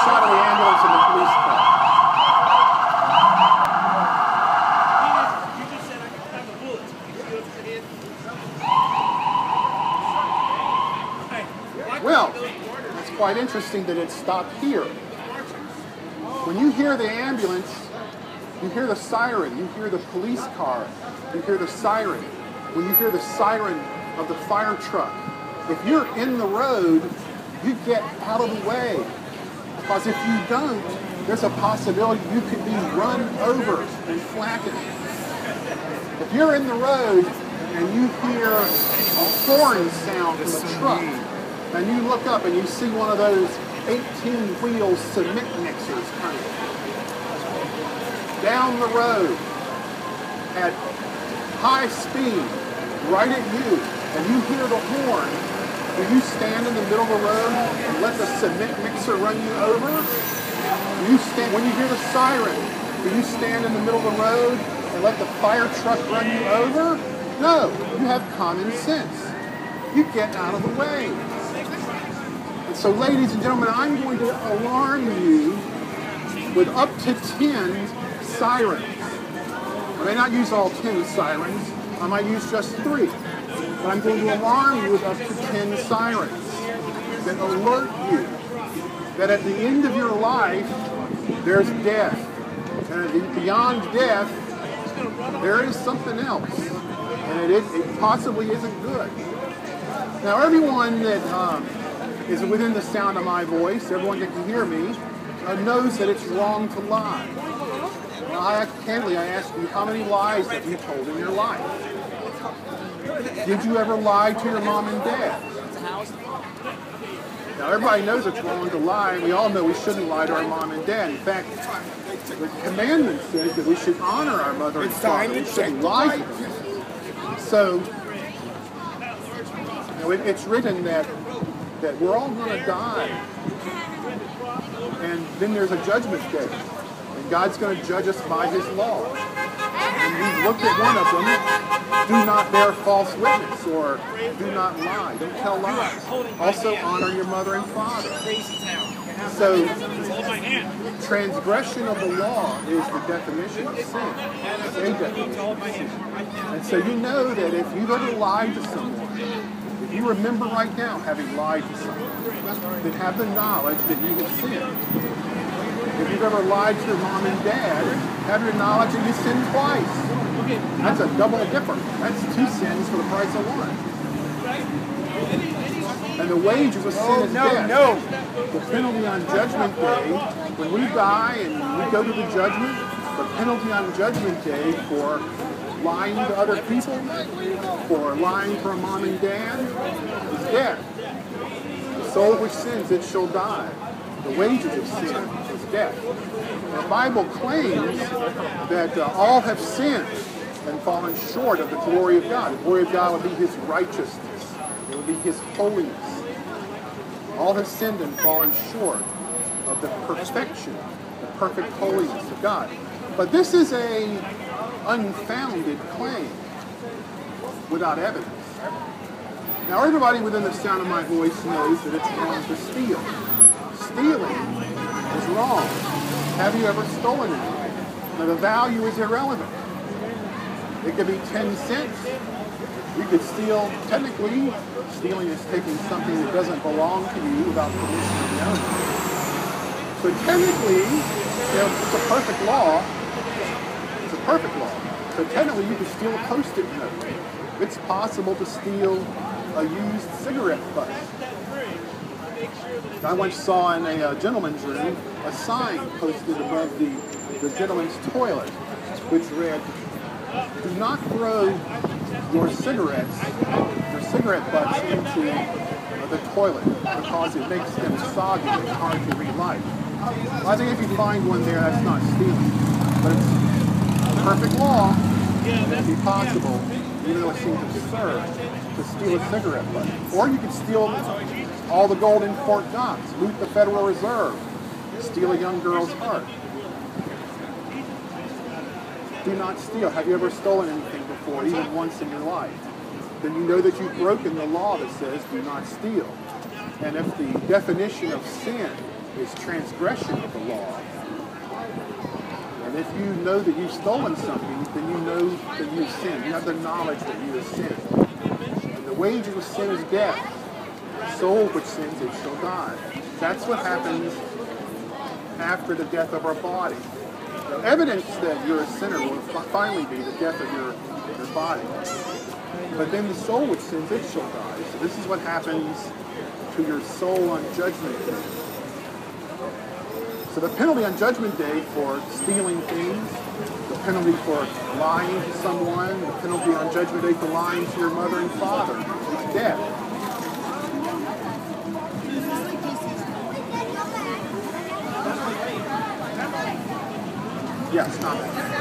shot of the ambulance and the police car. You just said I could have a bullet. Well, it's quite interesting that it stopped here. When you hear the ambulance, you hear the siren, you hear the police car, you hear the siren. When you hear the siren of the fire truck, if you're in the road, you get out of the way. Because if you don't, there's a possibility you could be run over and flattened. If you're in the road and you hear a horn sound from a truck, and you look up and you see one of those 18-wheel cement mixers coming down the road at high speed, right at you, and you hear the horn, do you stand in the middle of the road and let the cement mixer run you over? When you hear the siren, do you stand in the middle of the road and let the fire truck run you over? No, you have common sense. You get out of the way. And so, ladies and gentlemen, I'm going to alarm you with up to 10 sirens. I may not use all 10 sirens. I might use just 3. But I'm going to alarm you with up to 10 sirens that alert you that at the end of your life, there's death. And beyond death, there is something else. And it possibly isn't good. Now, everyone that is within the sound of my voice, everyone that can hear me, knows that it's wrong to lie. Now, candidly, I ask you, how many lies have you told in your life? Did you ever lie to your mom and dad? Now, everybody knows it's wrong to lie, and we all know we shouldn't lie to our mom and dad. In fact, the commandment says that we should honor our mother and father. We shouldn't lie to them. So, it's written that we're all going to die. And then there's a judgment day. And God's going to judge us by His law. And we've looked at one of them. Do not bear false witness, or do not lie. Don't tell lies. Also honor your mother and father. So, transgression of the law is the definition of sin. It's a definition of sin. And so you know that if you've ever lied to someone, if you remember right now having lied to someone, then have the knowledge that you have sinned. If you've ever lied to your mom and dad, have your knowledge that you sinned twice. That's a double dipper. That's 2 sins for the price of 1. And the wages of sin is death. The penalty on Judgment Day, when we die and we go to the judgment, the penalty on Judgment Day for lying to other people, for lying for a mom and dad, is death. The soul which sins, it shall die. The wages of sin is death. The Bible claims that all have sinned and fallen short of the glory of God. The glory of God would be His righteousness. It would be His holiness. All have sinned and fallen short of the perfection, the perfect holiness of God. But this is an unfounded claim without evidence. Now, everybody within the sound of my voice knows that it's wrong to steal. Stealing is wrong. Have you ever stolen anything? Now, the value is irrelevant. It could be 10 cents. You could steal, technically, stealing is taking something that doesn't belong to you without permission of the owner. So technically, it's a perfect law. It's a perfect law. So technically, you could steal a Post-it note. It's possible to steal a used cigarette butt. I once saw in a gentleman's room a sign posted above the gentleman's toilet, which read, "Do not throw your cigarette butts into the toilet because it makes them soggy and hard to relight." Well, I think if you find one there, that's not stealing. But it's perfect law. It'd be possible, even though it seems absurd, to steal a cigarette butt. Or you could steal all the gold in Fort Knox, loot the Federal Reserve, steal a young girl's heart. Do not steal. Have you ever stolen anything before, even once in your life? Then you know that you've broken the law that says do not steal. And if the definition of sin is transgression of the law. And if you know that you've stolen something, then you know that you've sinned. You have the knowledge that you have sinned. And the wages of sin is death. The soul which sins, it shall die. That's what happens after the death of our body. The evidence that you're a sinner will finally be the death of your body. But then the soul which sins, it shall die. So this is what happens to your soul on Judgment Day. So the penalty on Judgment Day for stealing things, the penalty for lying to someone, the penalty on Judgment Day for lying to your mother and father is death. Yes, stop it.